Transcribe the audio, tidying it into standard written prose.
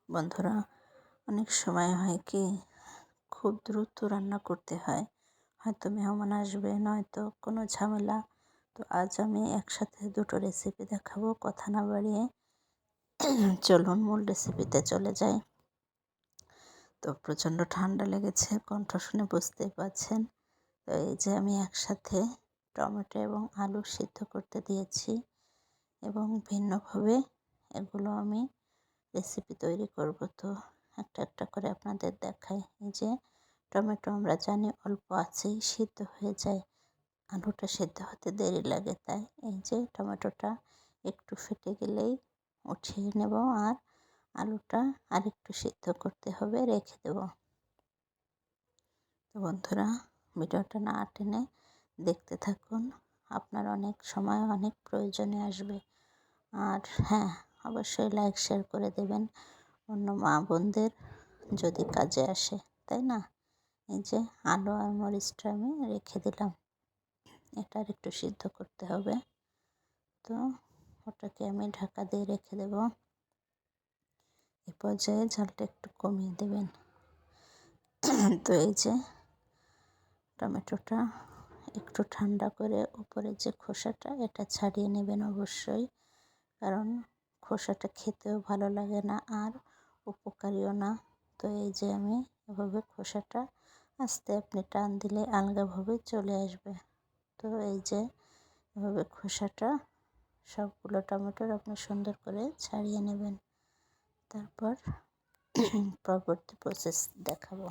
বন্ধুরা, অনেক সময় হয় কি খুব দ্রুত রান্না করতে হয়, হয়তো মেহমান আসবে, নয়তো কোনো ঝামেলা। তো আজ আমি একসাথে দুটো রেসিপি দেখাবো। কথা না বাড়িয়ে চলুন মূল রেসিপিতে চলে যাই। তো প্রচণ্ড ঠান্ডা লেগেছে, কণ্ঠ শুনে বুঝতেই পারছেন। তো এই যে আমি একসাথে টমেটো এবং আলু সিদ্ধ করতে দিয়েছি এবং ভিন্নভাবে এগুলো আমি রেসিপি তৈরি করব। তো একটা একটা করে আপনাদের দেখাই। এই যে টমেটো আমরা জানি অল্প আছেই সিদ্ধ হয়ে যায়, আলুটা সিদ্ধ হতে দেরি লাগে, তাই এই যে টমেটোটা একটু ফেটে গেলেই উঠিয়ে নেব, আর আলুটা আরেকটু সিদ্ধ করতে হবে, রেখে দেব। তো বন্ধুরা, ভিডিওটা না টেনে দেখতে থাকুন, আপনার অনেক সময় অনেক প্রয়োজনে আসবে। আর হ্যাঁ, অবশ্যই লাইক শেয়ার করে দেবেন অন্য মা বোনদের যদি কাজে আসে, তাই না? এই যে আলু আর মরিচটা আমি রেখে দিলাম, এটা আর একটু সিদ্ধ করতে হবে। তো ওটাকে আমি ঢাকা দিয়ে রেখে দেব। এই পর্যায়ে ঝালটা একটু কমিয়ে দেবেন। তো এই যে টমেটোটা একটু ঠান্ডা করে উপরে যে খোসাটা এটা ছাড়িয়ে নেবেন অবশ্যই, কারণ খোসাটা খেতেও ভালো লাগে না আর উপকারীও না। তো এই যে আমি এভাবে খোসাটা আস্তে আপনি টান দিলে আলগাভাবে চলে আসবে। তো এই যে এভাবে খোসাটা সবগুলো টমেটোর আপনি সুন্দর করে ছাড়িয়ে নেবেন। তারপর পরবর্তী প্রসেস দেখাবো।